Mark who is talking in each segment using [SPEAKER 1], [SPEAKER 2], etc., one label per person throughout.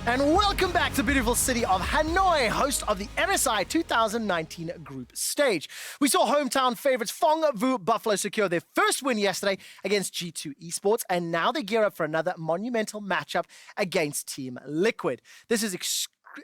[SPEAKER 1] And welcome back to the beautiful city of Hanoi, host of the MSI 2019 group stage. We saw hometown favorites Phong Vu Buffalo secure their first win yesterday against G2 Esports, and now they gear up for another monumental matchup against Team Liquid. This is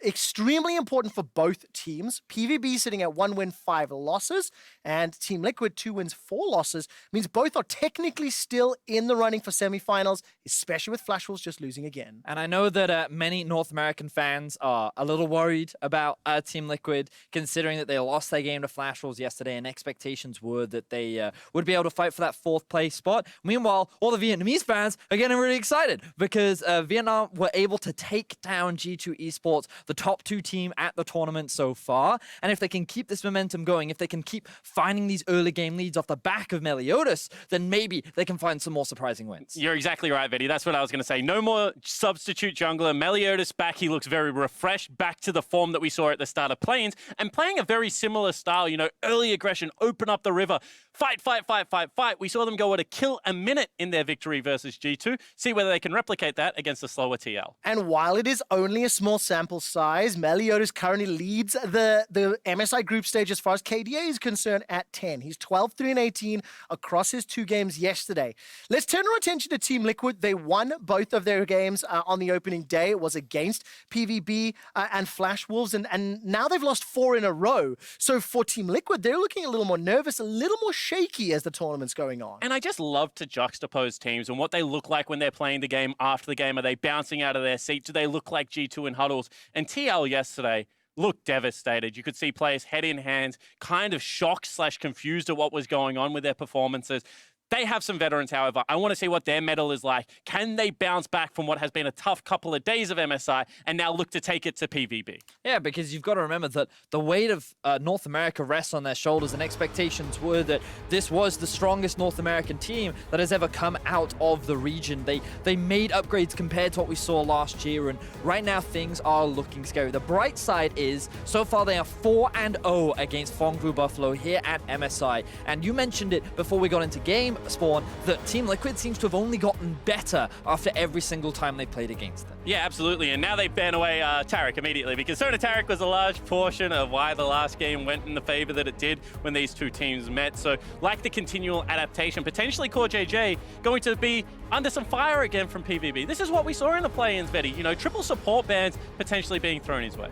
[SPEAKER 1] extremely important for both teams. PVB sitting at 1 win, 5 losses, and Team Liquid 2 wins, 4 losses, means both are technically still in the running for semifinals, especially with Flash Wolves just losing again.
[SPEAKER 2] And I know that many North American fans are a little worried about Team Liquid, considering that they lost their game to Flash Wolves yesterday, and expectations were that they would be able to fight for that 4th place spot. Meanwhile, all the Vietnamese fans are getting really excited because Vietnam were able to take down G2 Esports, the top 2 team at the tournament so far. And if they can keep this momentum going, if they can keep finding these early game leads off the back of Meliodas, then maybe they can find some more surprising wins.
[SPEAKER 3] You're exactly right, Vetty. That's what I was going to say. No more substitute jungler. Meliodas back. He looks very refreshed, back to the form that we saw at the start of Plains, and playing a very similar style, you know, early aggression, open up the river, fight, fight, fight, fight, fight. We saw them go at a kill a minute in their victory versus G2. See whether they can replicate that against a slower TL.
[SPEAKER 1] And while it is only a small sample size, Meliodas currently leads the MSI group stage as far as KDA is concerned at 10. He's 12-3-18 across his 2 games yesterday. Let's turn our attention to Team Liquid. They won both of their games on the opening day. It was against PVB and Flash Wolves, and now they've lost 4 in a row. So for Team Liquid, they're looking a little more nervous, a little more shaky as the tournament's going on.
[SPEAKER 3] And I just love to juxtapose teams and what they look like when they're playing the game after the game. Are they bouncing out of their seat? Do they look like G2 in huddles? And TL yesterday looked devastated. You could see players head in hands, kind of shocked/confused at what was going on with their performances. They have some veterans, however. I want to see what their mettle is like. Can they bounce back from what has been a tough couple of days of MSI and now look to take it to PVB?
[SPEAKER 2] Yeah, because you've got to remember that the weight of North America rests on their shoulders, and expectations were that this was the strongest North American team that has ever come out of the region. They made upgrades compared to what we saw last year, and right now things are looking scary. The bright side is, so far they are 4-0 against Phong Vu Buffalo here at MSI. And you mentioned it before we got into game, Spawn, that Team Liquid seems to have only gotten better after every single time they played against them.
[SPEAKER 3] Yeah, absolutely. And now they ban away Taric immediately, because Sona Taric was a large portion of why the last game went in the favor that it did when these 2 teams met. So like the continual adaptation, potentially CoreJJ going to be under some fire again from PVB. This is what we saw in the play-ins, Vetty. You know, triple support bans potentially being thrown his way.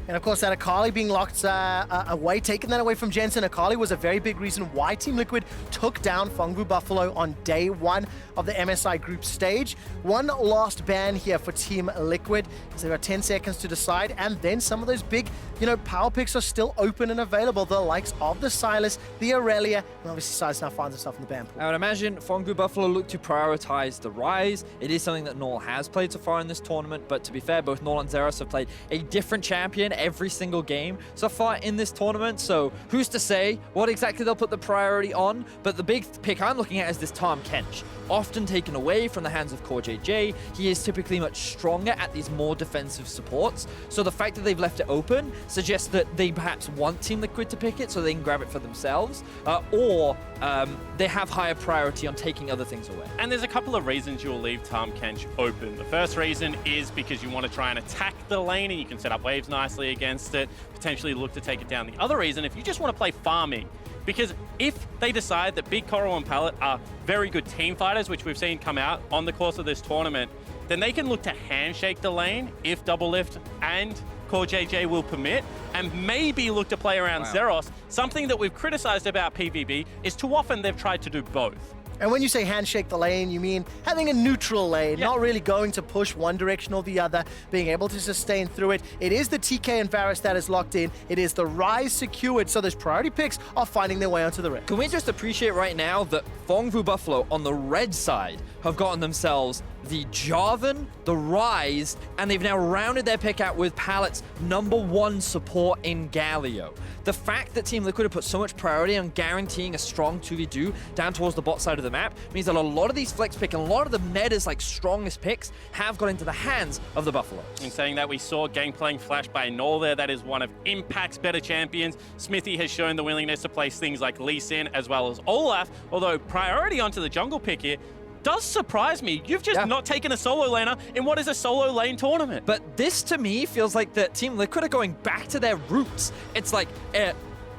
[SPEAKER 1] And of course, that Akali being locked away, taking that away from Jensen. Akali was a very big reason why Team Liquid took down Phong Vu Buffalo on day 1 of the MSI group stage. One last ban here for Team Liquid, as they've got 10 seconds to decide, and then some of those big, you know, power picks are still open and available. The likes of the Sylas, the Aurelia, and obviously Sylas now finds himself in the ban pool.
[SPEAKER 2] I would imagine Phong Vu Buffalo look to prioritize the Ryze. It is something that Naul has played so far in this tournament, but to be fair, both Naul and Zeros have played a different champion every single game so far in this tournament, so who's to say what exactly they'll put the priority on. But the big pick I'm looking at is this Tahm Kench, often taken away from the hands of CoreJJ. He is typically much stronger at these more defensive supports, so the fact that they've left it open suggests that they perhaps want Team Liquid to pick it so they can grab it for themselves, or they have higher priority on taking other things away.
[SPEAKER 3] And there's a couple of reasons you'll leave Tahm Kench open. The first reason is because you want to try and attack the lane, and you can set up waves nicely against it, potentially look to take it down. The other reason, if you just want to play farming, because if they decide that BigKoro and Pallet are very good team fighters, which we've seen come out on the course of this tournament, then they can look to handshake the lane if Doublelift and CoreJJ will permit, and maybe look to play around Zeros. Something that we've criticized about PVB is too often they've tried to do both.
[SPEAKER 1] And when you say handshake the lane, you mean having a neutral lane, not really going to push one direction or the other, being able to sustain through it. It is the TK and Varus that is locked in. It is the Ryze secured, so those priority picks are finding their way onto the ring.
[SPEAKER 2] Can we just appreciate right now that Phong Vu Buffalo on the red side have gotten themselves the Jarvan, the Ryze, and they've now rounded their pick out with Pallet's #1 support in Galio. The fact that Team Liquid have put so much priority on guaranteeing a strong 2v2 down towards the bot side of the map means that a lot of these flex pick and a lot of the meta's like strongest picks have got into the hands of the Buffaloes.
[SPEAKER 3] In saying that, we saw game playing Flash by Naul there. That is one of Impact's better champions. Xmithie has shown the willingness to place things like Lee Sin as well as Olaf, although priority onto the jungle pick here. does surprise me. You've just not taken a solo laner in what is a solo lane tournament.
[SPEAKER 2] But this, to me, feels like that Team Liquid are going back to their roots. It's like...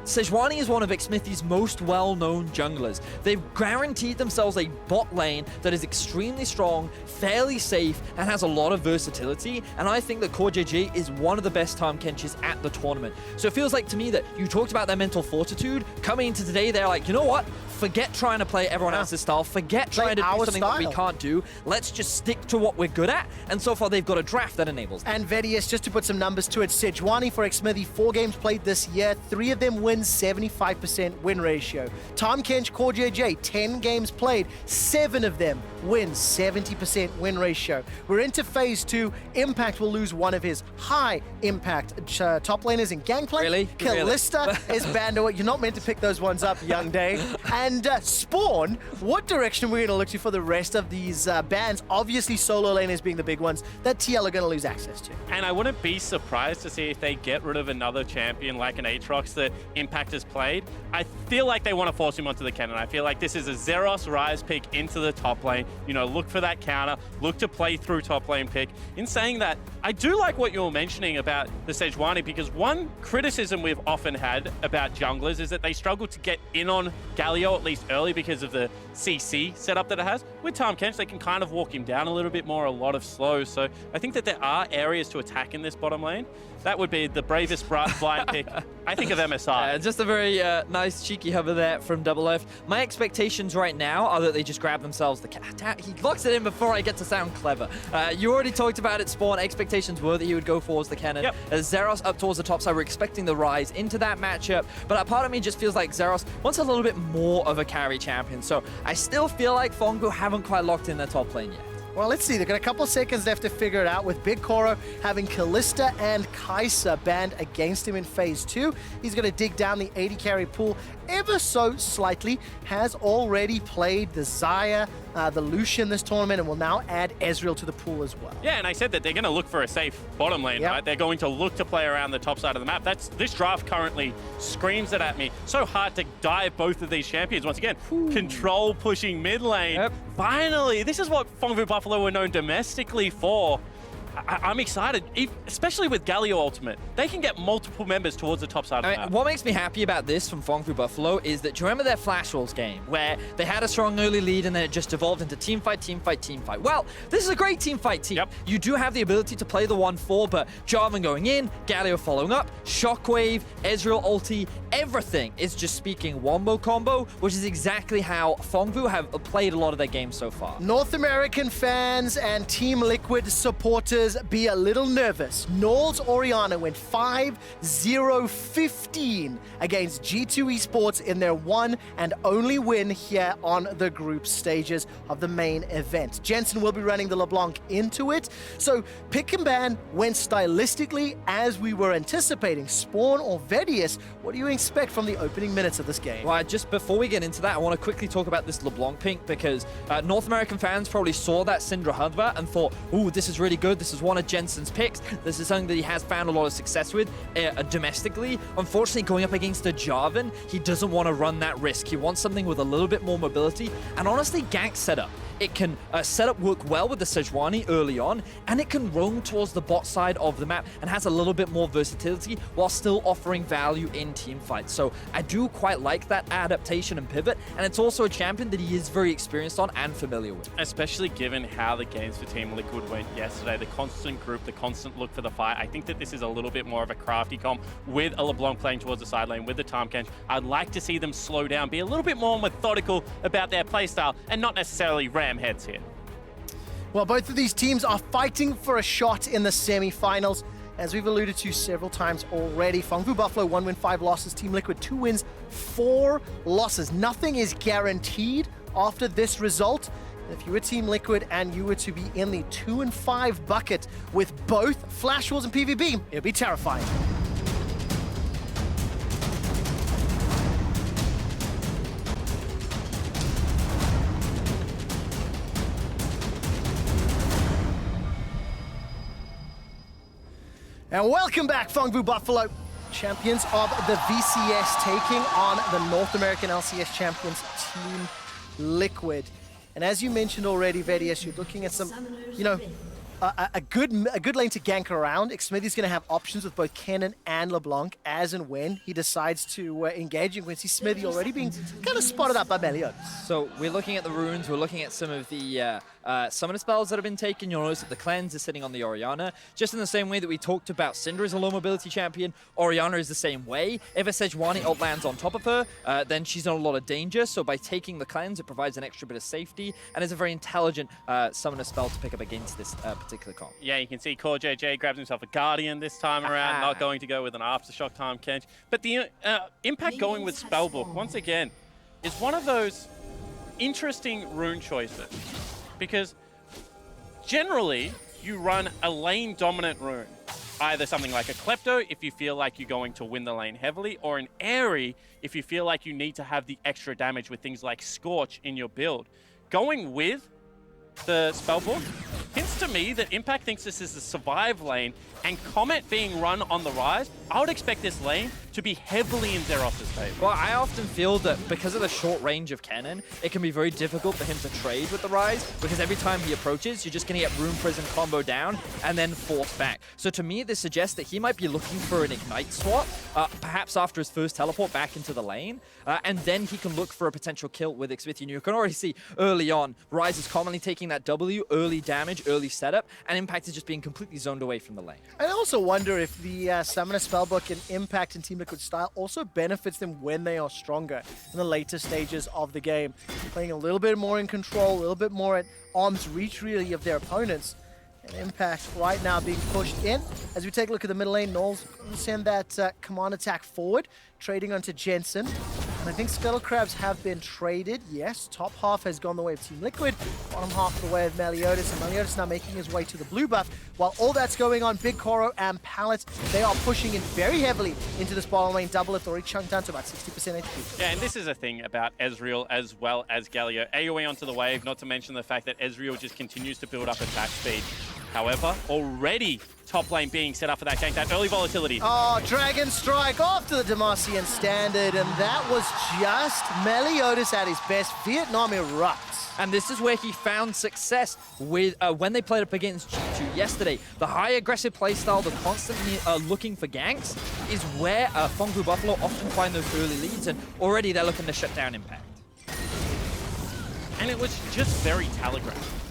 [SPEAKER 2] Sejuani is one of Xmithie's most well-known junglers. They've guaranteed themselves a bot lane that is extremely strong, fairly safe, and has a lot of versatility. And I think that CoreJJ is one of the best Tahm Kenches at the tournament. So it feels like to me that you talked about their mental fortitude. Coming into today, they're like, you know what? Forget trying to play everyone else's style. Forget trying to do something that we can't do. Let's just stick to what we're good at. And so far, they've got a draft that enables that.
[SPEAKER 1] And Vedius, just to put some numbers to it, Sejuani for Xmithie, 4 games played this year, 3 of them wins, 75% win ratio. Tahm Kench, CoreJJ, 10 games played, 7 of them wins, 70% win ratio. We're into phase 2. Impact will lose one of his high impact top laners in Gangplank.
[SPEAKER 2] Really?
[SPEAKER 1] Kalista is banned away. You're not meant to pick those ones up, young day. And Spawn, what direction we're going to look to for the rest of these bans? Obviously, solo laners being the big ones that TL are going to lose access to.
[SPEAKER 3] And I wouldn't be surprised to see if they get rid of another champion like an Aatrox that Impact has played. I feel like they want to force him onto the Kennen. I feel like this is a Zeros Ryze pick into the top lane. You know, look for that counter, look to play through top lane pick. In saying that, I do like what you're mentioning about the Sejuani, because one criticism we've often had about junglers is that they struggle to get in on Galio, at least early, because of the CC setup that it has. With Tahm Kench, they can kind of walk him down a little bit more, a lot of slows. So I think that there are areas to attack in this bottom lane. That would be the bravest blind pick, I think, of MSI.
[SPEAKER 2] Just a very nice cheeky hover there from Doublelift. My expectations right now are that they just grab themselves the he locks it in before I get to sound clever. You already talked about it, Spawn. Expectations were that he would go towards the Kennen. As Zeros up towards the top side, we're expecting the Ryze into that matchup. But a part of me just feels like Zeros wants a little bit more of a carry champion. So I still feel like Phong haven't quite locked in their top lane yet.
[SPEAKER 1] Well, let's see. They've got a couple of seconds left to figure it out, with BigKoro having Kalista and Kai'Sa banned against him in phase 2. He's going to dig down the 80 carry pool ever so slightly. Has already played the Xayah, the Lucian this tournament, and will now add Ezreal to the pool as well.
[SPEAKER 3] Yeah, and I said that they're going to look for a safe bottom lane, right? They're going to look to play around the top side of the map. This draft currently screams it at me. So hard to dive both of these champions. Once again, control pushing mid lane. Finally, this is what Phong Buffalo were known domestically for. I'm excited, especially with Galio ultimate. They can get multiple members towards the top side of the map.
[SPEAKER 2] What makes me happy about this from Phong Buffalo is that, do you remember their Flash Rolls game where they had a strong early lead and then it just evolved into team fight, team fight, team fight? Well, this is a great team fight team. You do have the ability to play the 1-4, but Jarvan going in, Galio following up, Shockwave, Ezreal ulti, everything is just speaking wombo combo, which is exactly how Phong have played a lot of their games so far.
[SPEAKER 1] North American fans and Team Liquid supporters be a little nervous. Naul's Orianna went 5-0-15 against G2 Esports in their one and only win here on the group stages of the main event. Jensen will be running the LeBlanc into it. So pick and ban went stylistically as we were anticipating. Spawn or Vedius, what do you expect from the opening minutes of this game?
[SPEAKER 2] Well, just before we get into that, I want to quickly talk about this LeBlanc pink, because North American fans probably saw that Syndra hover and thought, ooh, this is really good. This is one of Jensen's picks. This is something that he has found a lot of success with domestically. Unfortunately, going up against a Jarvan, he doesn't want to run that risk. He wants something with a little bit more mobility. And honestly, gank setup. It can setup work well with the Sejuani early on, and it can roam towards the bot side of the map and has a little bit more versatility while still offering value in team fights. So I do quite like that adaptation and pivot, and it's also a champion that he is very experienced on and familiar with.
[SPEAKER 3] Especially given how the games for Team Liquid went yesterday, the constant group, the constant look for the fight. I think that this is a little bit more of a crafty comp with a LeBlanc playing towards the side lane with the Tahm Kench. I'd like to see them slow down, be a little bit more methodical about their playstyle, and not necessarily ram heads here.
[SPEAKER 1] Well, both of these teams are fighting for a shot in the semi-finals. As we've alluded to several times already, Phong Buffalo 1 win, 5 losses. Team Liquid 2 wins, 4 losses. Nothing is guaranteed after this result. If you were Team Liquid and you were to be in the 2-5 bucket with both Flash Rolls and PVB, it would be terrifying. And welcome back, Phong Buffalo, champions of the VCS, taking on the North American LCS champions, Team Liquid. And as you mentioned already, Vedius, you're looking at some, a good lane to gank around. Xmithie's going to have options with both Kennen and LeBlanc as and when he decides to engage. And we see Xmithie already being kind of spotted up by Meliodas.
[SPEAKER 2] So we're looking at the runes, we're looking at some of the summoner spells that have been taken. You'll notice that the cleanse is sitting on the Orianna. Just in the same way that we talked about Syndra is a low mobility champion, Orianna is the same way. If a Sejuani ult lands on top of her, then she's in a lot of danger. So by taking the cleanse, it provides an extra bit of safety and is a very intelligent summoner spell to pick up against this particular comp.
[SPEAKER 3] Yeah, you can see CoreJJ grabs himself a Guardian this time around, not going to go with an Aftershock Time Kench. But the impact going with Spellbook, once again, is one of those interesting rune choices. Because generally, you run a lane-dominant rune. Either something like a Klepto if you feel like you're going to win the lane heavily, or an Airy if you feel like you need to have the extra damage with things like Scorch in your build. Going with the Spellbook hints to me that Impact thinks this is the survive lane, and Comet being run on the Ryze, I would expect this lane to be heavily in Xeros' favor.
[SPEAKER 2] Well, I often feel that because of the short range of Kennen, it can be very difficult for him to trade with the Ryze, because every time he approaches, you're just going to get Rune Prison combo down and then force back. So to me, this suggests that he might be looking for an Ignite swap, perhaps after his first teleport back into the lane, and then he can look for a potential kill with Xmithie. And you can already see early on, Ryze is commonly taking that W, early damage, early setup, and Impact is just being completely zoned away from the lane.
[SPEAKER 1] I also wonder if the Summoner Spellbook and Impact and Team Liquid style also benefits them when they are stronger in the later stages of the game. Playing a little bit more in control, a little bit more at arm's reach really of their opponents. And Impact right now being pushed in. As we take a look at the middle lane, Naul's going to send that command attack forward, trading onto Jensen. And I think Scuttle Crabs have been traded. Yes, top half has gone the way of Team Liquid, bottom half the way of Meliodas, and Meliodas now making his way to the blue buff. While all that's going on, BigKoro and Pallet, they are pushing in very heavily into this bottom lane. Doublelift already chunked down to about 60% HP.
[SPEAKER 3] Yeah, and this is a thing about Ezreal as well as Galio. AoE onto the wave, not to mention the fact that Ezreal just continues to build up attack speed. However, already top lane being set up for that gank, that early volatility.
[SPEAKER 1] Oh, Dragon Strike after the Demacian Standard, and that was just Meliodas at his best. Vietnam erupts.
[SPEAKER 2] And this is where he found success with when they played up against G2 yesterday. The high aggressive playstyle, the constantly looking for ganks, is where Phong Buffalo often find those early leads, and already they're looking to shut down Impact.
[SPEAKER 3] And it was just very telegraphed.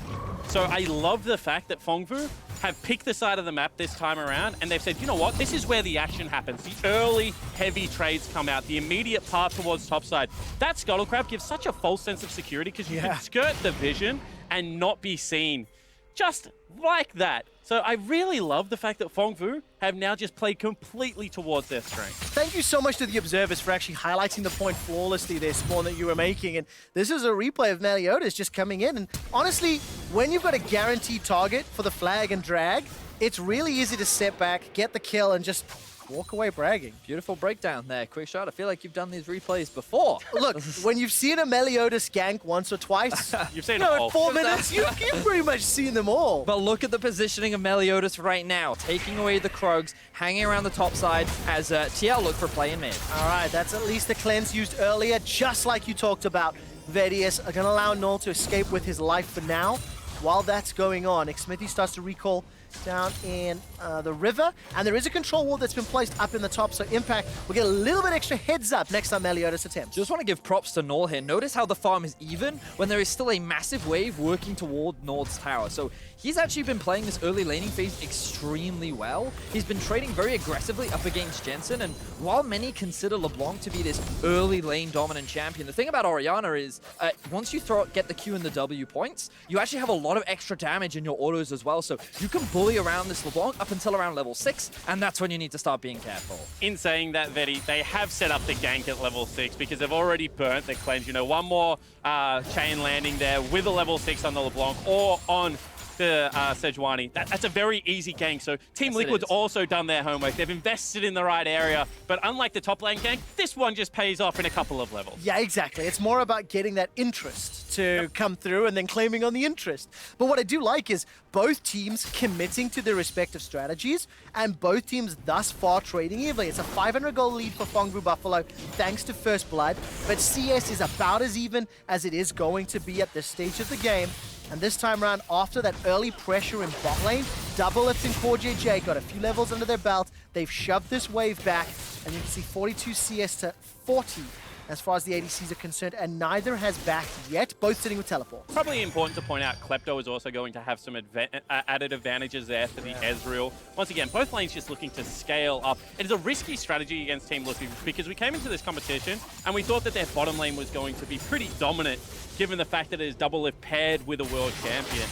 [SPEAKER 3] So I love the fact that Fongvu have picked the side of the map this time around, and they've said, you know what, this is where the action happens. The early heavy trades come out, the immediate path towards topside. That Scuttle Crab gives such a false sense of security because you can skirt the vision and not be seen. Just like that. So I really love the fact that Fongvu have now just played completely towards their strength.
[SPEAKER 1] Thank you so much to the observers for actually highlighting the point flawlessly there, Spawn, that you were making. And this is a replay of Meliodas just coming in. And honestly, when you've got a guaranteed target for the flag and drag, it's really easy to step back, get the kill, and just walk away bragging.
[SPEAKER 2] Beautiful breakdown there, Quick Shot. I feel like you've done these replays before.
[SPEAKER 1] Look, when you've seen a Meliodas gank once or twice,
[SPEAKER 3] you've seen them all.
[SPEAKER 1] 4 minutes, you've pretty much seen them all.
[SPEAKER 2] But look at the positioning of Meliodas right now, taking away the Krogs, hanging around the top side as TL look for play in mid.
[SPEAKER 1] All right, that's at least the cleanse used earlier, just like you talked about. Vedius are going to allow Naul to escape with his life for now. While that's going on, Xmithie starts to recall down in the river, and there is a control wall that's been placed up in the top, so Impact will get a little bit extra heads up next time Meliodas attempts.
[SPEAKER 2] Just want to give props to Naul here. Notice how the farm is even when there is still a massive wave working toward Nord's tower. So he's actually been playing this early laning phase extremely well. He's been trading very aggressively up against Jensen, and while many consider LeBlanc to be this early lane dominant champion, the thing about Orianna is once you get the Q and the W points, you actually have a lot of extra damage in your autos as well, so you can bully around this LeBlanc up until around level 6, and that's when you need to start being careful.
[SPEAKER 3] In saying that, Vedi, they have set up the gank at level 6 because they've already burnt the cleanse. You know, one more chain landing there with a level 6 on the LeBlanc or on the Sejuani. That's a very easy gank. So Team Liquid's also done their homework. They've invested in the right area, but unlike the top lane gank, this one just pays off in a couple of levels.
[SPEAKER 1] Yeah, exactly. It's more about getting that interest to come through and then claiming on the interest. But what I do like is both teams committing to their respective strategies and both teams thus far trading evenly. It's a 500 goal lead for Phong Buffalo thanks to First Blood, but CS is about as even as it is going to be at this stage of the game. And this time around, after that early pressure in bot lane, Doublelift and CoreJJ got a few levels under their belt. They've shoved this wave back, and you can see 42 CS to 40 as far as the ADCs are concerned, and neither has backed yet, both sitting with teleport.
[SPEAKER 3] Probably important to point out, Klepto is also going to have some added advantages there for the Ezreal. Once again, both lanes just looking to scale up. It is a risky strategy against Team Liquid because we came into this competition and we thought that their bottom lane was going to be pretty dominant, given the fact that it is Doublelift paired with a world champion.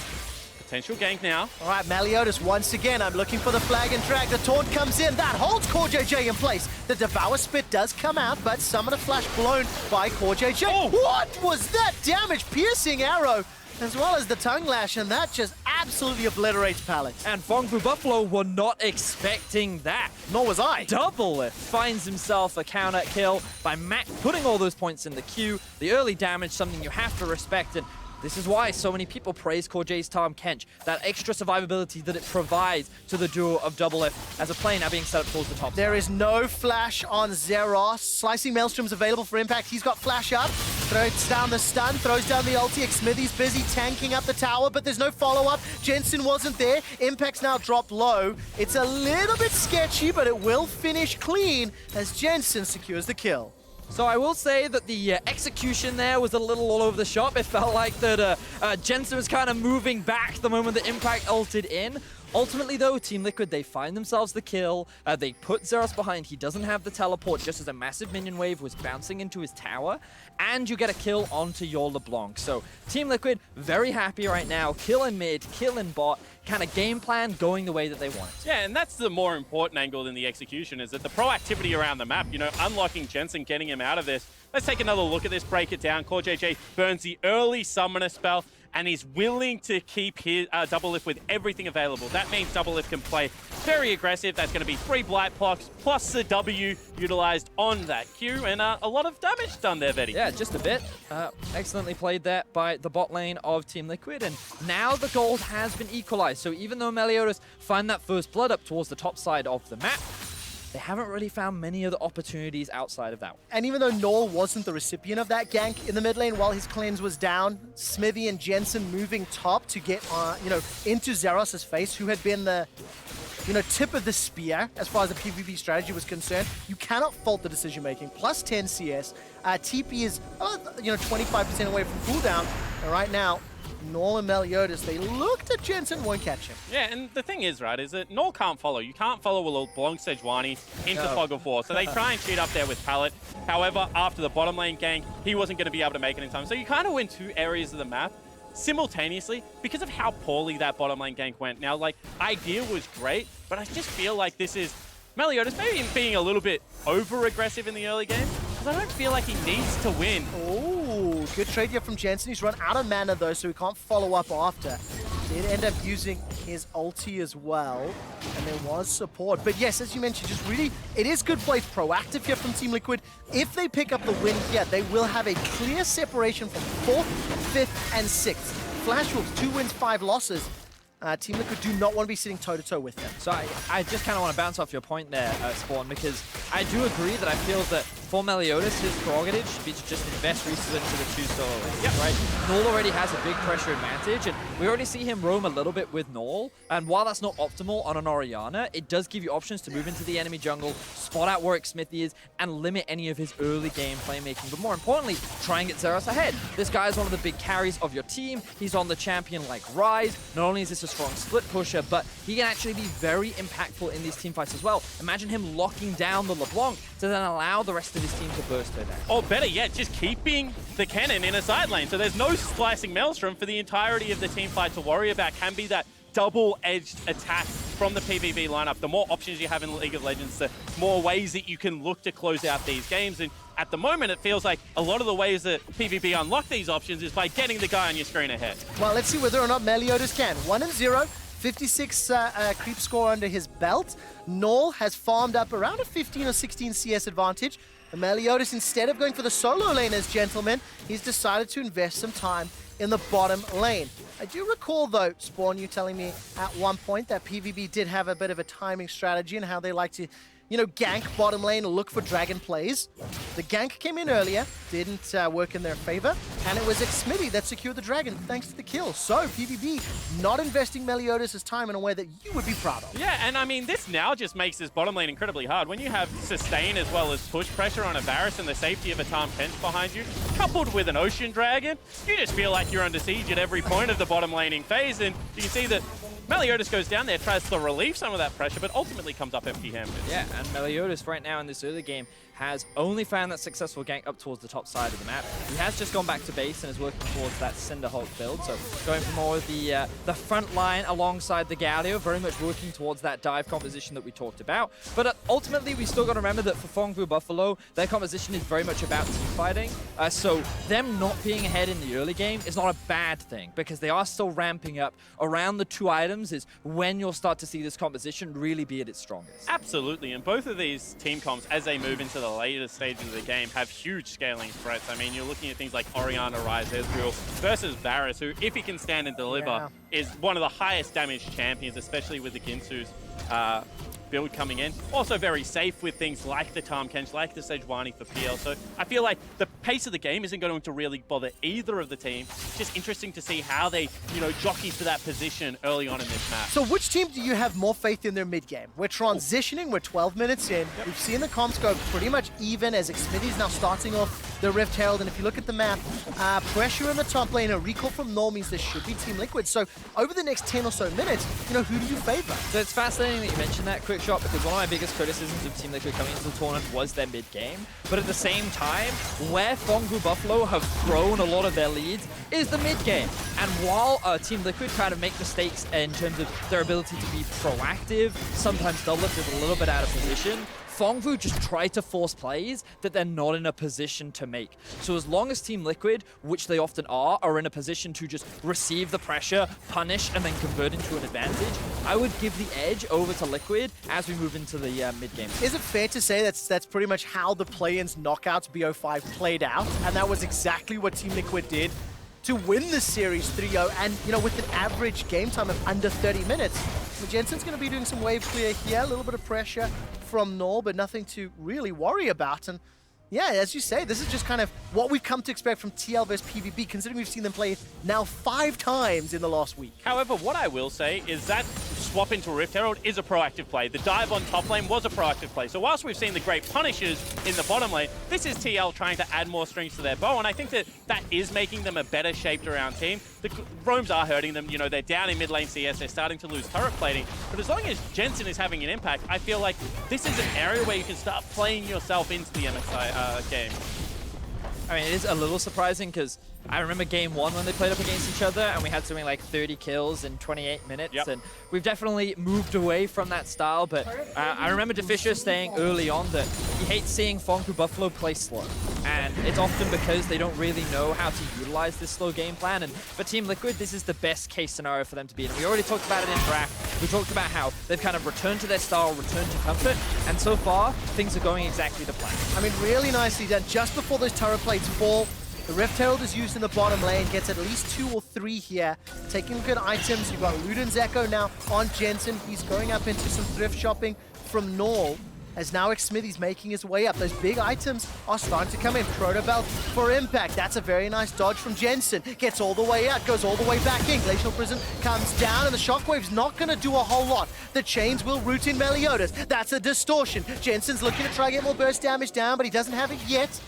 [SPEAKER 3] Potential gank now.
[SPEAKER 1] All right, Meliodas once again. I'm looking for the flag and drag. The taunt comes in. That holds CoreJJ in place. The Devour Spit does come out, but Summoner Flash blown by CoreJJ.
[SPEAKER 3] Oh.
[SPEAKER 1] What was that damage? Piercing arrow, as well as the tongue lash, and that just absolutely obliterates Pallet.
[SPEAKER 2] And Phong Buffalo were not expecting that.
[SPEAKER 1] Nor was I.
[SPEAKER 2] Doublelift finds himself a counter kill by Mac putting all those points in the queue. The early damage, something you have to respect, and this is why so many people praise CoreJ's Tahm Kench, that extra survivability that it provides to the duo of Doublelift as a play now being set up towards the top.
[SPEAKER 1] There is no flash on Zeros. Slicing Maelstrom's available for impact. He's got flash up, throws down the stun, throws down the ulti. Xmithie's busy tanking up the tower, but there's no follow-up. Jensen wasn't there. Impact's now dropped low. It's a little bit sketchy, but it will finish clean as Jensen secures the kill.
[SPEAKER 2] So I will say that the execution there was a little all over the shop. It felt like that Jensen was kind of moving back the moment the Impact ulted in. Ultimately, though, Team Liquid, they find themselves the kill. They put Zeros behind. He doesn't have the teleport, just as a massive minion wave was bouncing into his tower. And you get a kill onto your LeBlanc. So Team Liquid, very happy right now. Kill in mid, kill in bot. Kind of game plan going the way that they want it.
[SPEAKER 3] Yeah, and that's the more important angle than the execution, is that the proactivity around the map, you know, unlocking Jensen, getting him out of this. Let's take another look at this, break it down. CoreJJ burns the early summoner spell, and he's willing to keep his Doublelift with everything available. That means Doublelift can play very aggressive. That's going to be 3 Blight blocks plus the W utilized on that Q, and a lot of damage done there, Vetty.
[SPEAKER 2] Yeah, just a bit. Excellently played there by the bot lane of Team Liquid, and now the gold has been equalized. So even though Meliodas find that first blood up towards the top side of the map, they haven't really found many other opportunities outside of that one.
[SPEAKER 1] And even though Naul wasn't the recipient of that gank in the mid lane while his cleanse was down, Xmithie and Jensen moving top to get, into Zeros' face, who had been the, tip of the spear as far as the PVB strategy was concerned. You cannot fault the decision making. Plus 10 CS. TP is, 25% away from cooldown. And right now, Naul and Meliodas, they looked at Jensen, won't catch him.
[SPEAKER 3] Yeah, and the thing is, right, is that Naul can't follow. You can't follow a LeBlanc Sejuani into Fog of War. So they try and cheat up there with Pallet. However, after the bottom lane gank, he wasn't going to be able to make it in time. So you kind of win 2 areas of the map simultaneously because of how poorly that bottom lane gank went. Now, idea was great, but I just feel like this is Meliodas maybe being a little bit over-aggressive in the early game, because I don't feel like he needs to win.
[SPEAKER 1] Oh, good trade here from Jensen. He's run out of mana, though, so he can't follow up after. Did end up using his ulti as well, and there was support. But yes, as you mentioned, just really, it is good play, proactive here from Team Liquid. If they pick up the win here, they will have a clear separation from 4th, 5th, and 6th. Flash Wolves, 2 wins, 5 losses. Team Liquid do not want to be sitting toe-to-toe with them.
[SPEAKER 2] So I just kind of want to bounce off your point there, Spawn, because I do agree that I feel that for Meliodas, his prerogative should be to just invest resources into the 2 solo lanes, right? Naul already has a big pressure advantage, and we already see him roam a little bit with Naul, and while that's not optimal on an Orianna, it does give you options to move into the enemy jungle, spot out where Xmithie is, and limit any of his early game playmaking. But more importantly, try and get Zeros ahead. This guy is one of the big carries of your team. He's on the champion like Ryze. Not only is this a strong split pusher, but he can actually be very impactful in these team fights as well. Imagine him locking down the LeBlanc to then allow the rest of his team to burst her down.
[SPEAKER 3] Or better yet, just keeping the Kennen in a side lane. So there's no slicing Maelstrom for the entirety of the team fight to worry about. Can be that double-edged attack from the PVB lineup. The more options you have in League of Legends, the more ways that you can look to close out these games. And at the moment, it feels like a lot of the ways that PVB unlock these options is by getting the guy on your screen ahead.
[SPEAKER 1] Well, let's see whether or not Meliodas can. 1-0. 56 creep score under his belt. Naul has farmed up around a 15 or 16 CS advantage. And Meliodas, instead of going for the solo lane as gentlemen, he's decided to invest some time in the bottom lane. I do recall, though, Spawn, you telling me at one point that PVB did have a bit of a timing strategy and how they like to, you know, gank bottom lane, look for dragon plays. The gank came in earlier, didn't work in their favor, and it was Xmithie that secured the dragon thanks to the kill. So PVB not investing Meliodas' time in a way that you would be proud of.
[SPEAKER 3] Yeah, and I mean, this now just makes this bottom lane incredibly hard. When you have sustain as well as push pressure on a Varus and the safety of a Tahm Kench behind you, coupled with an Ocean Dragon, you just feel like you're under siege at every point of the bottom laning phase, and you can see that Meliodas goes down there, tries to relieve some of that pressure, but ultimately comes up empty-handed.
[SPEAKER 2] Yeah, and Meliodas right now in this early game has only found that successful gank up towards the top side of the map. He has just gone back to base and is working towards that Cinderhulk build, so going for more of the front line alongside the Galio, very much working towards that dive composition that we talked about. But ultimately, we still got to remember that for Phong Vu Buffalo, their composition is very much about team fighting. So them not being ahead in the early game is not a bad thing, because they are still ramping up. Around the 2 items is when you'll start to see this composition really be at its strongest.
[SPEAKER 3] Absolutely, and both of these team comps, as they move into the later stages of the game, have huge scaling threats. I mean, you're looking at things like Orianna, Ryze, Ezreal versus Varus, who, if he can stand and deliver, is one of the highest damage champions, especially with the Ginsu's build coming in. Also very safe with things like the Tahm Kench, like the Sejuani for PL. So I feel like the pace of the game isn't going to really bother either of the team. It's just interesting to see how they, you know, jockey for that position early on in this match.
[SPEAKER 1] So which team do you have more faith in their mid game? We're transitioning, we're 12 minutes in. Yep. We've seen the comps go pretty much even as Xmithie's now starting off the Rift Herald. And if you look at the map, pressure in the top lane, a recall from Naul means there should be Team Liquid. So over the next 10 or so minutes, you know, who do you favor?
[SPEAKER 2] So it's fascinating that you mentioned that, quick shot, because one of my biggest criticisms of Team Liquid coming into the tournament was their mid game. But at the same time, where Phong Vu Buffalo have thrown a lot of their leads is the mid game. And while Team Liquid kind of make mistakes in terms of their ability to be proactive, sometimes Doublelift is a little bit out of position, Phong Vu just try to force plays that they're not in a position to make. So as long as Team Liquid, which they often are in a position to just receive the pressure, punish, and then convert into an advantage, I would give the edge over to Liquid as we move into the mid-game.
[SPEAKER 1] Is it fair to say that's pretty much how the play-ins knockouts BO5 played out? And that was exactly what Team Liquid did to win the series 3-0, and you know, with an average game time of under 30 minutes. So Jensen's going to be doing some wave clear here, a little bit of pressure from Naul, but nothing to really worry about. And yeah, as you say, this is just kind of what we've come to expect from TL versus PVB, considering we've seen them play now 5 times in the last week.
[SPEAKER 3] However, what I will say is that swap into Rift Herald is a proactive play. The dive on top lane was a proactive play. So whilst we've seen the great punishes in the bottom lane, this is TL trying to add more strings to their bow, and I think that that is making them a better shaped around team. The roams are hurting them. You know, they're down in mid lane CS. They're starting to lose turret plating. But as long as Jensen is having an impact, I feel like this is an area where you can start playing yourself into the MSI game.
[SPEAKER 2] I mean, it is a little surprising because I remember game 1 when they played up against each other and we had something like 30 kills in 28 minutes. Yep. And we've definitely moved away from that style, but I remember DeFisher saying early on that he hates seeing Phong Vu Buffalo play slow. And it's often because they don't really know how to utilize this slow game plan. And for Team Liquid, this is the best case scenario for them to be in. We already talked about it in draft. We talked about how they've kind of returned to their style, returned to comfort. And so far, things are going exactly to plan.
[SPEAKER 1] I mean, really nicely done. Just before those turret plates fall, the Rift Herald is used in the bottom lane, gets at least 2 or 3 here. Taking good items, you've got Luden's Echo now on Jensen. He's going up into some thrift shopping from Naul, as now Xmithie's making his way up. Those big items are starting to come in. Protobelt for impact. That's a very nice dodge from Jensen. Gets all the way out, goes all the way back in. Glacial Prison comes down, and the Shockwave's not going to do a whole lot. The chains will root in Meliodas. That's a distortion. Jensen's looking to try to get more burst damage down, but he doesn't have it yet.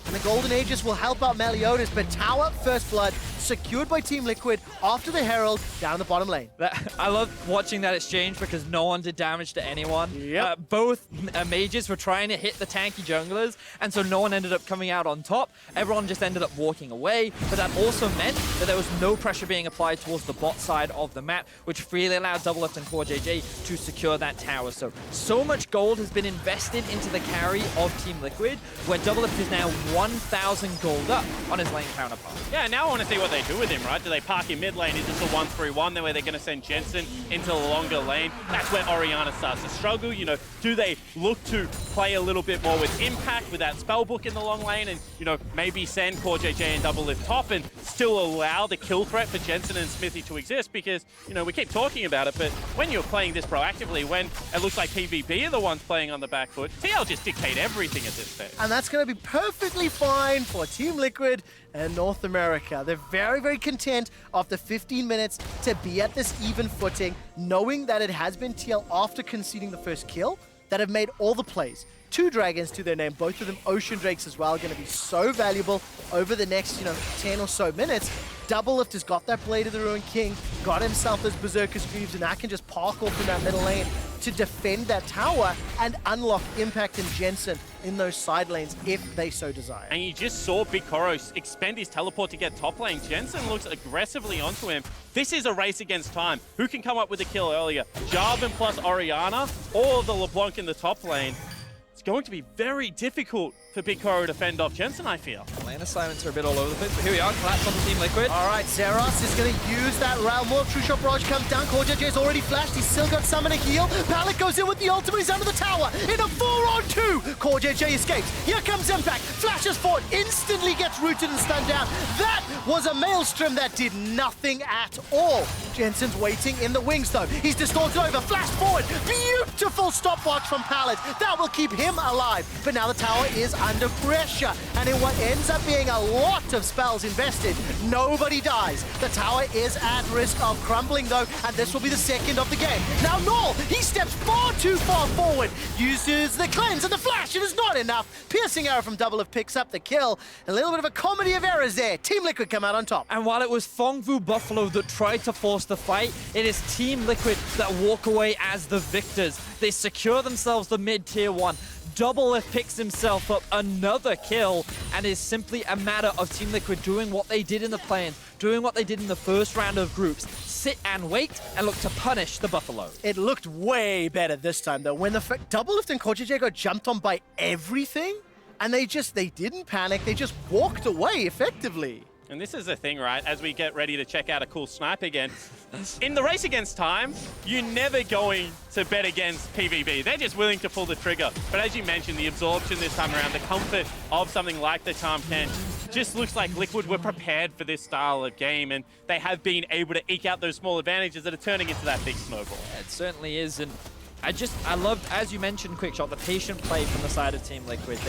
[SPEAKER 1] And the Golden Aegis will help out Meliodas, but Tower First Blood secured by Team Liquid after the Herald down the bottom lane.
[SPEAKER 2] I love watching that exchange because no one did damage to anyone.
[SPEAKER 1] Yep.
[SPEAKER 2] Both mages were trying to hit the tanky junglers, and so no one ended up coming out on top. Everyone just ended up walking away, but that also meant that there was no pressure being applied towards the bot side of the map, which freely allowed Doublelift and CoreJJ to secure that tower. So much gold has been invested into the carry of Team Liquid, where Doublelift is now 1,000 gold up on his lane counterpart.
[SPEAKER 3] Yeah, now I want to see what they they do with him, right? Do they park him mid lane? Is this a 1-3-1 there where they're going to send Jensen into the longer lane? That's where Orianna starts to struggle. You know, do they look to play a little bit more with impact with that spellbook in the long lane and, you know, maybe send CoreJJ and Doublelift top and still allow the kill threat for Jensen and Xmithie to exist? Because, you know, we keep talking about it, but when you're playing this proactively, when it looks like PVB are the ones playing on the back foot, TL just dictate everything at this stage.
[SPEAKER 1] And that's going to be perfectly fine for Team Liquid and North America. They're very, very content after 15 minutes to be at this even footing, knowing that it has been TL after conceding the first kill that have made all the plays. 2 dragons to their name, both of them Ocean Drakes as well, going to be so valuable over the next, 10 or so minutes. Doublelift has got that Blade of the Ruined King, got himself those Berserker's Greaves, and that can just park off in that middle lane to defend that tower and unlock Impact and Jensen in those side lanes if they so desire.
[SPEAKER 3] And you just saw BigKoro expend his teleport to get top lane. Jensen looks aggressively onto him. This is a race against time. Who can come up with a kill earlier? Jarvan plus Orianna or the LeBlanc in the top lane? It's going to be very difficult for BigKoro to fend off Jensen, I feel.
[SPEAKER 2] Lane assignments are a bit all over the place, but here we are, collapse on the Team Liquid.
[SPEAKER 1] All right, Zeros is going to use that Realm Warp. True Shot Barrage comes down. CoreJJ's already flashed. He's still got Summon a heal. Pallet goes in with the ultimate. He's under the tower in a 4-on-2. CoreJJ escapes. Here comes Impact. Flashes forward. Instantly gets rooted and stunned down. That was a Maelstrom that did nothing at all. Jensen's waiting in the wings, though. He's distorted over. Flash forward. Beautiful stopwatch from Pallet. That will keep him alive. But now the tower is under pressure. And in what ends up being a lot of spells invested, nobody dies. The tower is at risk of crumbling, though, and this will be the second of the game. Now Naul, he steps far too far forward, uses the cleanse and the flash. It is not enough. Piercing arrow from Doublelift picks up the kill. A little bit of a comedy of errors there. Team Liquid come out on top.
[SPEAKER 2] And while it was Phong Buffalo that tried to force the fight, it is Team Liquid that walk away as the victors. They secure themselves the mid-tier 1. Doublelift picks himself up another kill, and is simply a matter of Team Liquid doing what they did in the play-in, doing what they did in the first round of groups. Sit and wait and look to punish the Buffalo.
[SPEAKER 1] It looked way better this time, though. When the Doublelift and CoreJJ got jumped on by everything, and they didn't panic, they just walked away effectively.
[SPEAKER 3] And this is the thing, right? As we get ready to check out a cool snipe again, in the race against time, you're never going to bet against PVB. They're just willing to pull the trigger. But as you mentioned, the absorption this time around, the comfort of something like the Tahm Kench, just looks like Liquid were prepared for this style of game, and they have been able to eke out those small advantages that are turning into that big snowball.
[SPEAKER 2] Yeah, it certainly is, and I loved, as you mentioned, Quickshot, the patient play from the side of Team Liquid.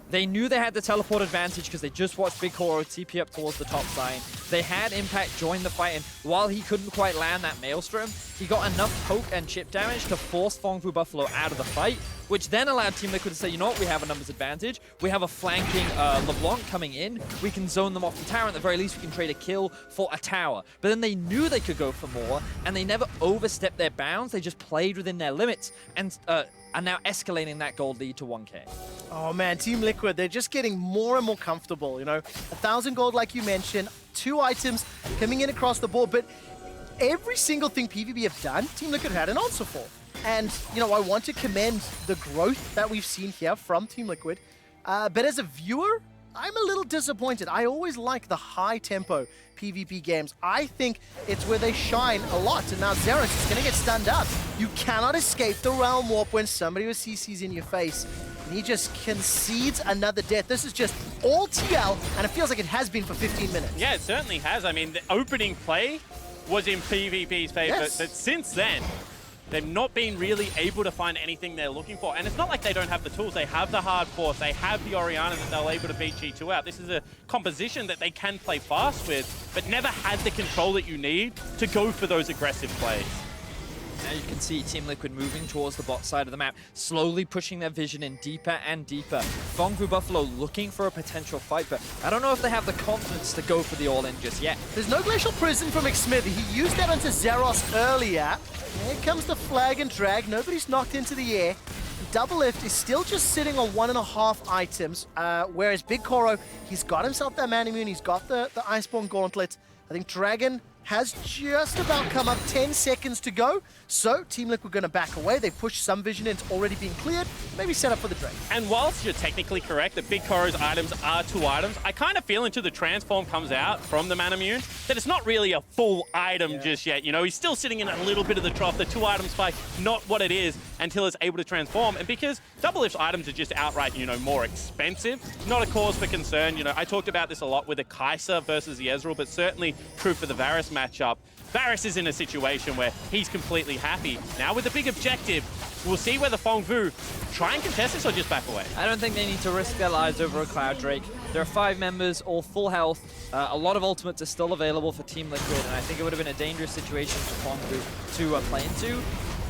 [SPEAKER 2] They knew they had the teleport advantage because they just watched BigKoro TP up towards the top side. They had Impact join the fight, and while he couldn't quite land that Maelstrom, he got enough poke and chip damage to force Phong Buffalo out of the fight, which then allowed Team Liquid to say, you know what, we have a numbers advantage. We have a flanking LeBlanc coming in. We can zone them off the tower. At the very least, we can trade a kill for a tower. But then they knew they could go for more, and they never overstepped their bounds. They just played within their limits, and are now escalating that gold lead to 1K.
[SPEAKER 1] Oh man, Team Liquid, they're just getting more and more comfortable, 1,000 gold like you mentioned, 2 items coming in across the board, but every single thing PVB have done, Team Liquid had an answer for. And, I want to commend the growth that we've seen here from Team Liquid, but as a viewer, I'm a little disappointed. I always like the high-tempo PvP games. I think it's where they shine a lot. And now Zeros is going to get stunned up. You cannot escape the Realm Warp when somebody with CC's in your face. And he just concedes another death. This is just all TL, and it feels like it has been for 15 minutes.
[SPEAKER 3] Yeah, it certainly has. I mean, the opening play was in PvP's favor,
[SPEAKER 1] Yes.
[SPEAKER 3] but since then, they've not been really able to find anything they're looking for. And it's not like they don't have the tools. They have the hard force. They have the Orianna that they're able to beat G2 out. This is a composition that they can play fast with, but never had the control that you need to go for those aggressive plays.
[SPEAKER 2] Now you can see Team Liquid moving towards the bot side of the map, slowly pushing their vision in deeper and deeper. Phong Buffalo looking for a potential fight, but I don't know if they have the confidence to go for the all-in just yet.
[SPEAKER 1] There's no Glacial Prison from Xmithie. He used that onto Zeros earlier. Here comes the flag and drag. Nobody's knocked into the air. Doublelift is still just sitting on 1.5 items, whereas BigKoro, he's got himself that man immune. He's got the Iceborne Gauntlet. I think Dragon has just about come up. 10 seconds to go. So Team Liquid going to back away. They push some vision in. It's already been cleared. Maybe set up for the Drake.
[SPEAKER 3] And whilst you're technically correct that BigKoro's items are 2 items, I kind of feel until the transform comes out from the Manamune that it's not really a full item just yet. You know, he's still sitting in a little bit of the trough. The 2 item spike, not what it is until it's able to transform. And because Doublelift's items are just outright, you know, more expensive, not a cause for concern. You know, I talked about this a lot with the Kai'Sa versus the Ezreal, but certainly true for the Varus matchup. Varus is in a situation where he's completely happy. Now with the big objective, we'll see whether Phong Vu try and contest this or just back away.
[SPEAKER 2] I don't think they need to risk their lives over a Cloud Drake. There are 5 members, all full health. A lot of ultimates are still available for Team Liquid, and I think it would have been a dangerous situation for Phong Vu to play into.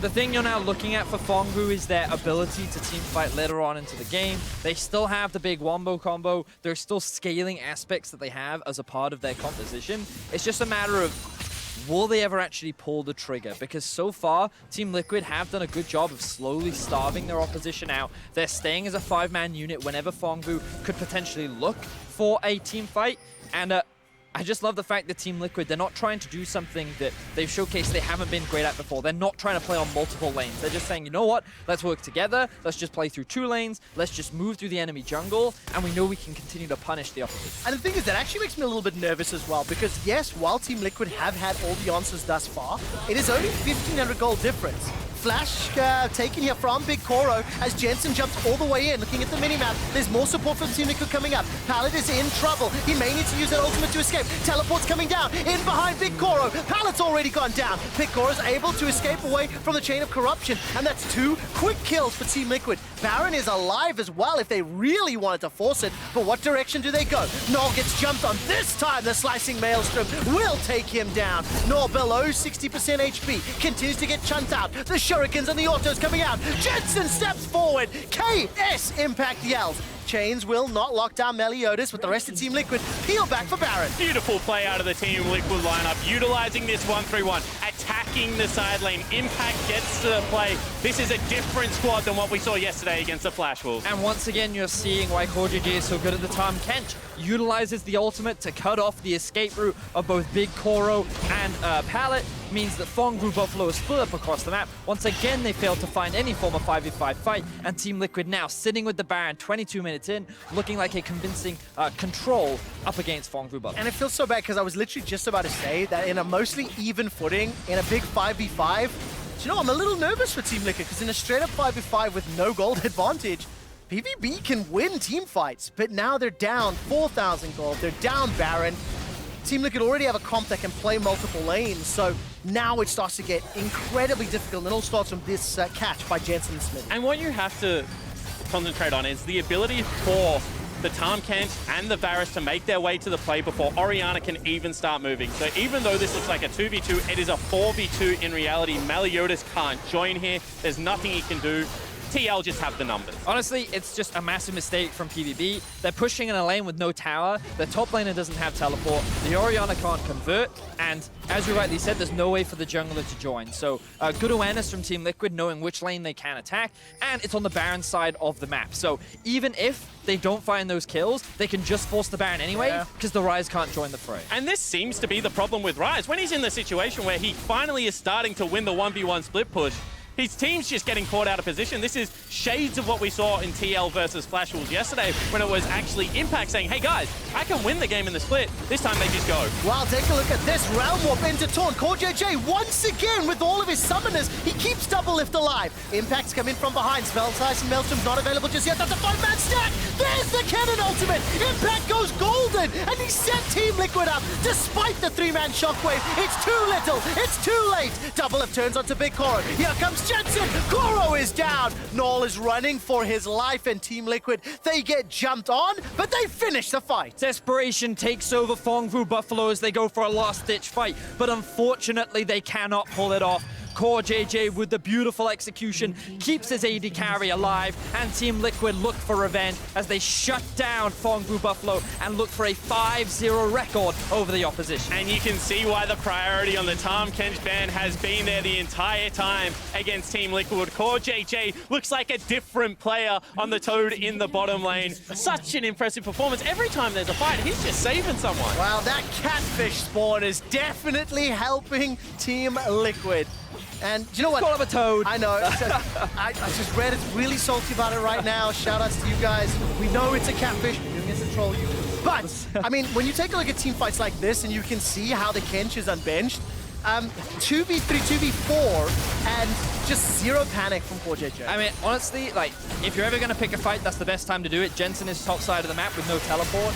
[SPEAKER 2] The thing you're now looking at for Phong Vu is their ability to team fight later on into the game. They still have the big wombo combo. There's still scaling aspects that they have as a part of their composition. It's just a matter of, will they ever actually pull the trigger? Because so far, Team Liquid have done a good job of slowly starving their opposition out. They're staying as a 5-man unit whenever Phong Vu could potentially look for a team fight. And I just love the fact that Team Liquid, they're not trying to do something that they've showcased they haven't been great at before. They're not trying to play on multiple lanes. They're just saying, you know what? Let's work together. Let's just play through 2 lanes. Let's just move through the enemy jungle, and we know we can continue to punish the opposition.
[SPEAKER 1] And the thing is, that actually makes me a little bit nervous as well, because yes, while Team Liquid have had all the answers thus far, it is only 1,500 gold difference. Flash taken here from BigKoro as Jensen jumps all the way in. Looking at the minimap, there's more support from Team Liquid coming up. Pallet is in trouble. He may need to use that ultimate to escape. Teleport's coming down. In behind BigKoro. Pallet's already gone down. BigKoro's able to escape away from the chain of corruption. And that's 2 quick kills for Team Liquid. Baron is alive as well if they really wanted to force it. But what direction do they go? Naul gets jumped on. This time the slicing maelstrom will take him down. Naul below 60% HP. Continues to get chunked out. The Shurikens and the autos coming out. Jensen steps forward. KS Impact yells. Chains will not lock down Meliodas, with the rest of Team Liquid peel back for Baron.
[SPEAKER 3] Beautiful play out of the Team Liquid lineup, utilizing this 1-3-1, attacking the side lane. Impact gets to the play. This is a different squad than what we saw yesterday against the Flash Wolves.
[SPEAKER 2] And once again, you're seeing why CoreJJ is so good at the Tahm Kench. Utilizes the ultimate to cut off the escape route of both BigKoro and Pallet. Means that Phong Vu Buffalo is split up across the map. Once again, they failed to find any form of 5v5 fight, and Team Liquid now sitting with the Baron 22 minutes in, looking like a convincing control up against Phong Vu Buffalo.
[SPEAKER 1] And it feels so bad because I was literally just about to say that in a mostly even footing, in a big 5v5, you know, I'm a little nervous for Team Liquid because in a straight up 5v5 with no gold advantage, PVB can win team fights, but now they're down 4,000 gold, they're down Baron. Team Liquid already have a comp that can play multiple lanes, so now it starts to get incredibly difficult, and it all starts from this catch by Jensen and Xmithie.
[SPEAKER 3] And what you have to concentrate on is the ability for the Tahm Kench and the Varus to make their way to the play before Orianna can even start moving. So even though this looks like a 2v2, it is a 4v2 in reality. Meliodas can't join here. There's nothing he can do. TL just have the numbers.
[SPEAKER 2] Honestly, it's just a massive mistake from PVB. They're pushing in a lane with no tower. Their top laner doesn't have teleport. The Orianna can't convert. And as you rightly said, there's no way for the jungler to join. So good awareness from Team Liquid, knowing which lane they can attack. And it's on the Baron side of the map. So even if they don't find those kills, they can just force the Baron anyway, because the Ryze can't join the fray.
[SPEAKER 3] And this seems to be the problem with Ryze. When he's in the situation where he finally is starting to win the 1v1 split push, his team's just getting caught out of position. This is shades of what we saw in TL versus Flash Wolves yesterday, when it was actually Impact saying, hey guys, I can win the game in the split. This time they just go.
[SPEAKER 1] Well, take a look at this. Realm Warp into Taunt. CoreJJ, once again, with all of his summoners, he keeps Doublelift alive. Impact's come in from behind. Spell Slice and Maelstrom's not available just yet. That's a 5-man stack. There's the Kennen ultimate. Impact goes golden, and he set Team Liquid up despite the 3-man shockwave. It's too little. It's too late. Doublelift turns onto BigKoro. Here comes Jensen. Koro is down. Naul is running for his life, and Team Liquid, they get jumped on, but they finish the fight.
[SPEAKER 2] Desperation takes over Phong Vu Buffalo as they go for a last-ditch fight, but unfortunately they cannot pull it off. CoreJJ with the beautiful execution keeps his AD carry alive, and Team Liquid look for revenge as they shut down Phong Vu Buffalo and look for a 5-0 record over the opposition.
[SPEAKER 3] And you can see why the priority on the Tahm Kench ban has been there the entire time against Team Liquid. CoreJJ looks like a different player on the Toad in the bottom lane. Such an impressive performance. Every time there's a fight, he's just saving someone.
[SPEAKER 1] Wow, that catfish spawn is definitely helping Team Liquid. And do you know what?
[SPEAKER 2] Call him a toad.
[SPEAKER 1] I know. I just read it's really salty about it right now. Shout outs to you guys. We know it's a catfish. We're doing it to troll you. But, I mean, when you take a look at team fights like this and you can see how the Kench is unbenched, 2v3, 2v4, and just zero panic from CoreJJ.
[SPEAKER 2] I mean, honestly, like, if you're ever going to pick a fight, that's the best time to do it. Jensen is top side of the map with no teleport,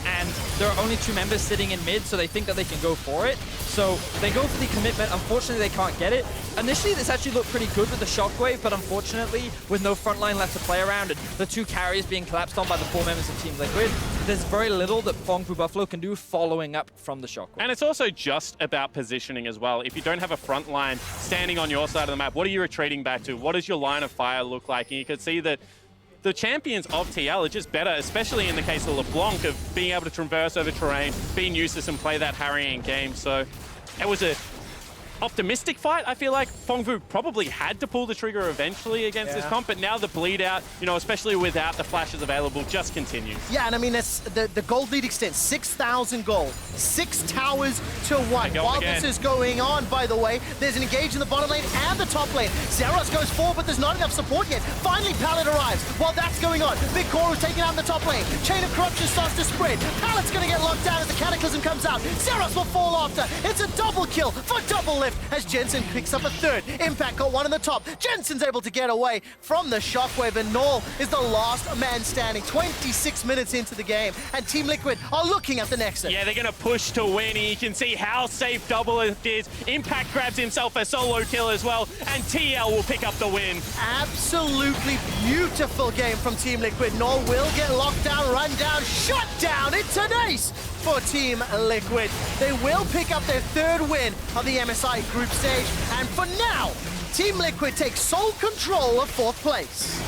[SPEAKER 2] and there are only 2 members sitting in mid, so they think that they can go for it. So they go for the commitment. Unfortunately, they can't get it. Initially, this actually looked pretty good with the shockwave, but unfortunately, with no frontline left to play around and the 2 carriers being collapsed on by the 4 members of Team Liquid, there's very little that Phong Vu Buffalo can do following up from the shockwave.
[SPEAKER 3] And it's also just about positioning as well. If you don't have a front line standing on your side of the map, what are you retreating back to? What does your line of fire look like? And you can see that the champions of TL are just better, especially in the case of LeBlanc, of being able to traverse over terrain, being useless and play that harrying game. So it was a optimistic fight. I feel like Phong Vu probably had to pull the trigger eventually against this comp, but now the bleed out, you know, especially without the flashes available, just continues.
[SPEAKER 1] Yeah, and I mean, it's the gold lead extends 6,000 gold, 6 towers to 1. While this is going on, by the way, there's an engage in the bottom lane and the top lane. Zeros goes forward, but there's not enough support yet. Finally, Pallet arrives. While that's going on, BigKoro taking out in the top lane. Chain of Corruption starts to spread. Pallet's going to get locked down as the Cataclysm comes out. Zeros will fall after. It's a double kill for Doublelift as Jensen picks up a 3rd. Impact got 1 on the top. Jensen's able to get away from the shockwave, and Naul is the last man standing. 26 minutes into the game, and Team Liquid are looking at the Nexus.
[SPEAKER 3] Yeah, they're going to push to win, and you can see how safe Doublelift is. Impact grabs himself a solo kill as well, and TL will pick up the win.
[SPEAKER 1] Absolutely beautiful game from Team Liquid. Naul will get locked down, run down, shut down. It's an ace for Team Liquid. They will pick up their 3rd win of the MSI group stage, and for now, Team Liquid takes sole control of 4th place.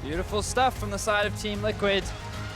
[SPEAKER 2] Beautiful stuff from the side of Team Liquid.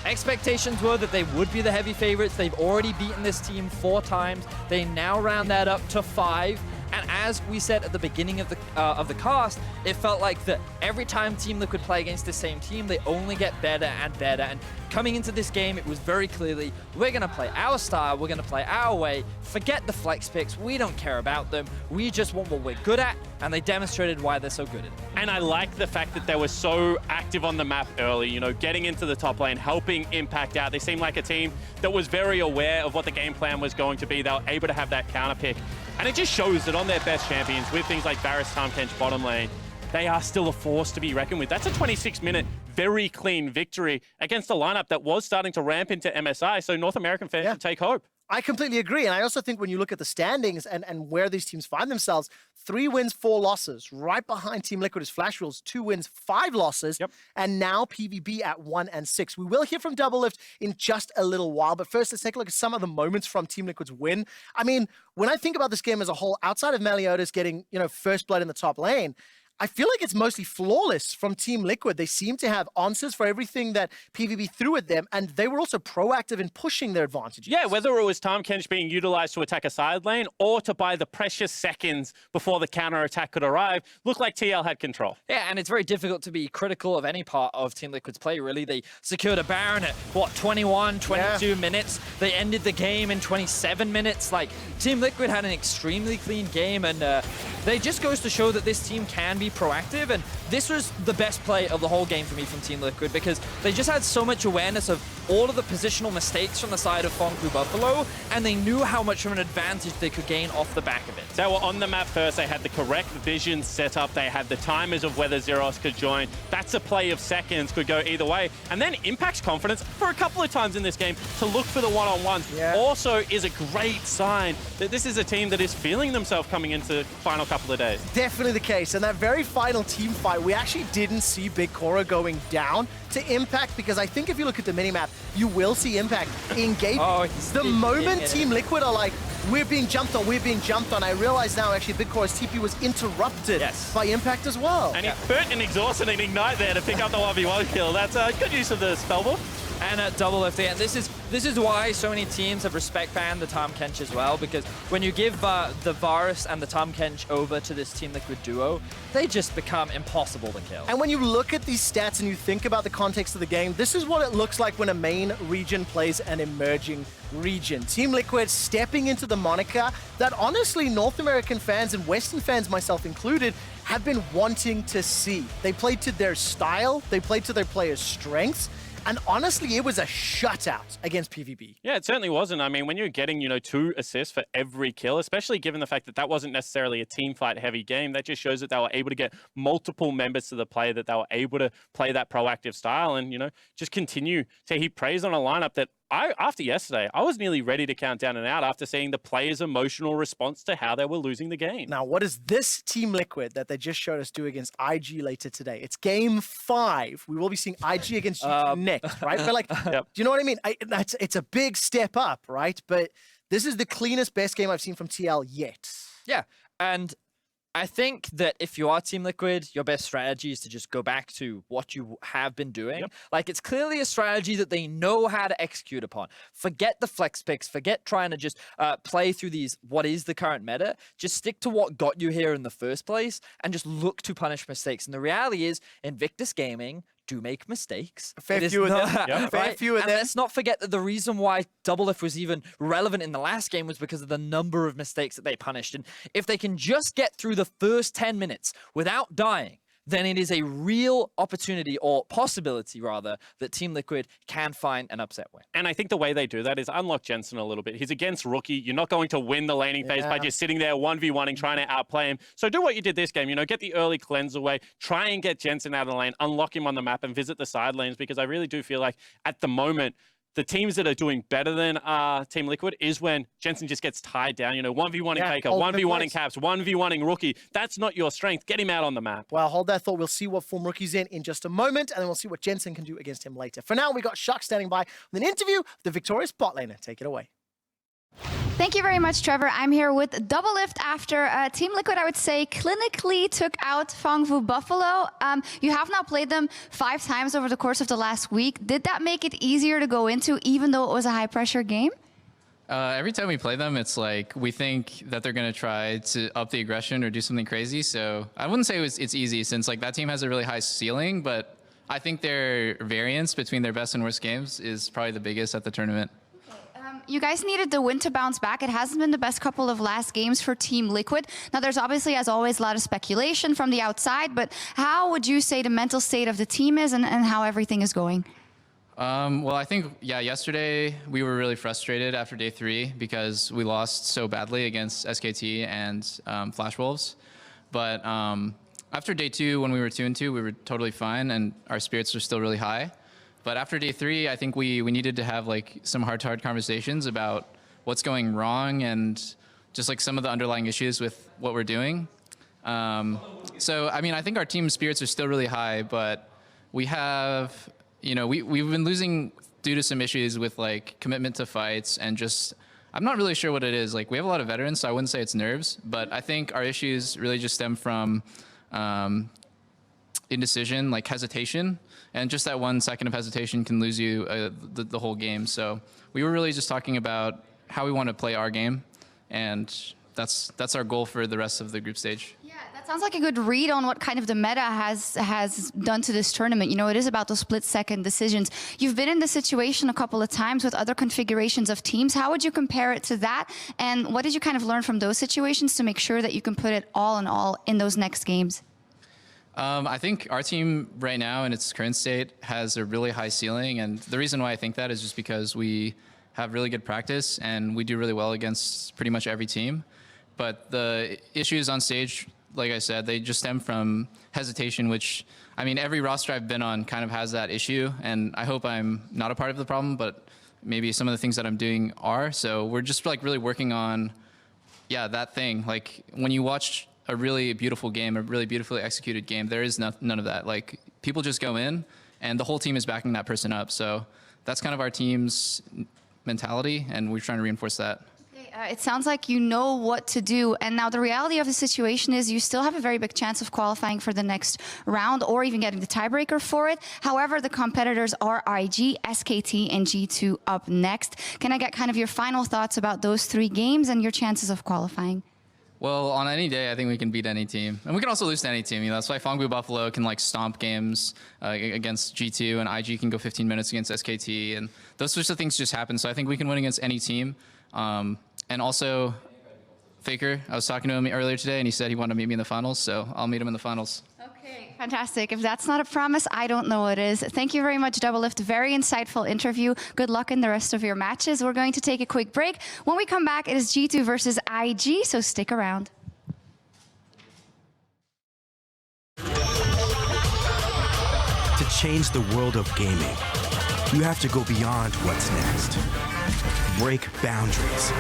[SPEAKER 2] Expectations were that they would be the heavy favorites. They've already beaten this team 4 times. They now round that up to 5. And as we said at the beginning of the cast, it felt like that every time Team Liquid play against the same team, they only get better and better. And coming into this game, it was very clearly, we're going to play our style, we're going to play our way, forget the flex picks, we don't care about them, we just want what we're good at, and they demonstrated why they're so good at it.
[SPEAKER 3] And I like the fact that they were so active on the map early, you know, getting into the top lane, helping Impact out. They seemed like a team that was very aware of what the game plan was going to be. They were able to have that counter pick. And it just shows that on their best champions, with things like Varus, Tahm Kench, bottom lane, they are still a force to be reckoned with. That's a 26-minute, very clean victory against a lineup that was starting to ramp into MSI, so North American fans should take hope.
[SPEAKER 1] I completely agree, and I also think when you look at the standings and where these teams find themselves, 3 wins, 4 losses. Right behind Team Liquid is Flash Rules, 2 wins, 5 losses, and now PVB at 1 and 6. We will hear from Doublelift in just a little while, but first let's take a look at some of the moments from Team Liquid's win. I mean, when I think about this game as a whole, outside of Meliodas getting, you know, first blood in the top lane, I feel like it's mostly flawless from Team Liquid. They seem to have answers for everything that PVB threw at them, and they were also proactive in pushing their advantages.
[SPEAKER 3] Yeah, whether it was Tahm Kench being utilized to attack a side lane or to buy the precious seconds before the counter attack could arrive, looked like TL had control.
[SPEAKER 2] Yeah, and it's very difficult to be critical of any part of Team Liquid's play, really. They secured a Baron at, what, 21, 22 minutes. They ended the game in 27 minutes. Like, Team Liquid had an extremely clean game, and they just goes to show that this team can be proactive, and this was the best play of the whole game for me from Team Liquid, because they just had so much awareness of all of the positional mistakes from the side of Phong Vu Buffalo, and they knew how much of an advantage they could gain off the back of it.
[SPEAKER 3] They were on the map first, they had the correct vision set up, they had the timers of whether Zeros could join. That's a play of seconds, could go either way. And then Impact's confidence for a couple of times in this game to look for the one-on-ones also is a great sign that this is a team that is feeling themselves coming into the final couple of days.
[SPEAKER 1] Definitely the case, and that very very final team fight, we actually didn't see BigKoro going down to Impact, because I think if you look at the minimap, you will see Impact engage. The moment Team Liquid are like, we're being jumped on, I realize now actually BigKoro's TP was interrupted by Impact as well.
[SPEAKER 3] And he burnt an Exhaust and an Ignite there to pick up the 1v1 kill. That's good use of the spellboard.
[SPEAKER 2] And at Doublelift, and this is why so many teams have respect banned the Tahm Kench as well, because when you give the Varus and the Tahm Kench over to this Team Liquid duo, they just become impossible to kill.
[SPEAKER 1] And when you look at these stats and you think about the context of the game, this is what it looks like when a main region plays an emerging region. Team Liquid stepping into the moniker that honestly North American fans and Western fans, myself included, have been wanting to see. They played to their style, they played to their players' strengths, and honestly, it was a shutout against PVB.
[SPEAKER 3] Yeah, it certainly wasn't. I mean, when you're getting, 2 assists for every kill, especially given the fact that that wasn't necessarily a team fight heavy game, that just shows that they were able to get multiple members to the play, that they were able to play that proactive style and, just continue to heap praise on a lineup that after yesterday, I was nearly ready to count down and out after seeing the players' emotional response to how they were losing the game.
[SPEAKER 1] Now, what does this Team Liquid that they just showed us do against IG later today? It's game 5. We will be seeing IG against G2 next, right? But do you know what I mean? It's a big step up, right? But this is the cleanest, best game I've seen from TL yet.
[SPEAKER 2] Yeah, and I think that if you are Team Liquid, your best strategy is to just go back to what you have been doing. Like, it's clearly a strategy that they know how to execute upon. Forget the flex picks, forget trying to just play through what is the current meta. Just stick to what got you here in the first place and just look to punish mistakes. And the reality is, Invictus Gaming do make mistakes.
[SPEAKER 1] Fair few of them. Fair few of them.
[SPEAKER 2] Let's not forget that the reason why Doublelift was even relevant in the last game was because of the number of mistakes that they punished. And if they can just get through the first 10 minutes without dying, then it is a real opportunity, or possibility rather, that Team Liquid can find an upset win.
[SPEAKER 3] And I think the way they do that is unlock Jensen a little bit. He's against Rookie. You're not going to win the laning phase by just sitting there 1v1ing, trying to outplay him. So do what you did this game, get the early cleanse away, try and get Jensen out of the lane, unlock him on the map and visit the side lanes, because I really do feel like at the moment, the teams that are doing better than Team Liquid is when Jensen just gets tied down. 1v1 in Faker, 1v1 in Caps, 1v1 in Rookie. That's not your strength. Get him out on the map.
[SPEAKER 1] Well, hold that thought. We'll see what form Rookie's in just a moment, and then we'll see what Jensen can do against him later. For now, we got Shuck standing by with an interview with the victorious bot laner. Take it away.
[SPEAKER 4] Thank you very much, Trevor. I'm here with Doublelift after Team Liquid, I would say, clinically took out Phong Vu Buffalo. You have now played them 5 times over the course of the last week. Did that make it easier to go into, even though it was a high-pressure game?
[SPEAKER 5] Every time we play them, it's like we think that they're going to try to up the aggression or do something crazy. So I wouldn't say it's easy, since that team has a really high ceiling, but I think their variance between their best and worst games is probably the biggest at the tournament.
[SPEAKER 4] You guys needed the win to bounce back. It hasn't been the best couple of last games for Team Liquid. Now, there's obviously, as always, a lot of speculation from the outside, but how would you say the mental state of the team is and how everything is going?
[SPEAKER 5] Well, I think, yesterday we were really frustrated after day 3 because we lost so badly against SKT and Flash Wolves. But after day 2, when we were 2-2, we were totally fine and our spirits were still really high. But after day 3, I think we needed to have some heart-to-heart conversations about what's going wrong and just some of the underlying issues with what we're doing. So, I mean, I think our team spirits are still really high, but we have, we've been losing due to some issues with commitment to fights and just, I'm not really sure what it is. We have a lot of veterans, so I wouldn't say it's nerves, but I think our issues really just stem from indecision, hesitation. And just that 1 second of hesitation can lose you the whole game. So we were really just talking about how we want to play our game. And that's our goal for the rest of the group stage.
[SPEAKER 4] Yeah, that sounds like a good read on what kind of the meta has done to this tournament. It is about those split-second decisions. You've been in this situation a couple of times with other configurations of teams. How would you compare it to that? And what did you kind of learn from those situations to make sure that you can put it all in all in those next games?
[SPEAKER 5] I think our team right now in its current state has a really high ceiling. And the reason why I think that is just because we have really good practice and we do really well against pretty much every team. But the issues on stage, like I said, they just stem from hesitation, which, I mean, every roster I've been on kind of has that issue. And I hope I'm not a part of the problem, but maybe some of the things that I'm doing are. So we're just really working on, that thing. When you watch a really beautiful game, a really beautifully executed game. There is none of that. Like, people just go in, and the whole team is backing that person up. So that's kind of our team's mentality, and we're trying to reinforce that.
[SPEAKER 4] It sounds like you know what to do. And now the reality of the situation is you still have a very big chance of qualifying for the next round or even getting the tiebreaker for it. However, the competitors are IG, SKT, and G2 up next. Can I get kind of your final thoughts about those 3 games and your chances of qualifying?
[SPEAKER 5] Well, on any day, I think we can beat any team. And we can also lose to any team. You know, that's why Phong Buffalo can like stomp games against G2, and IG can go 15 minutes against SKT. And those sorts of things just happen. So I think we can win against any team. And also, FLICKR, I was talking to him earlier today, and he said he wanted to meet me in the finals, so I'll meet him in the finals.
[SPEAKER 4] Okay, fantastic. If that's not a promise, I don't know what is. Thank you very much, Doublelift. Very insightful interview. Good luck in the rest of your matches. We're going to take a quick break. When we come back, it is G2 versus IG, so stick around.
[SPEAKER 6] To change the world of gaming, you have to go beyond what's next. Break boundaries,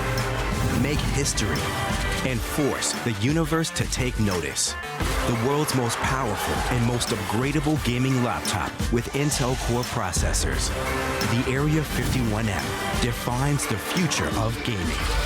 [SPEAKER 6] make history, and force the universe to take notice. The world's most powerful and most upgradable gaming laptop with Intel Core processors. The Area 51M defines the future of gaming.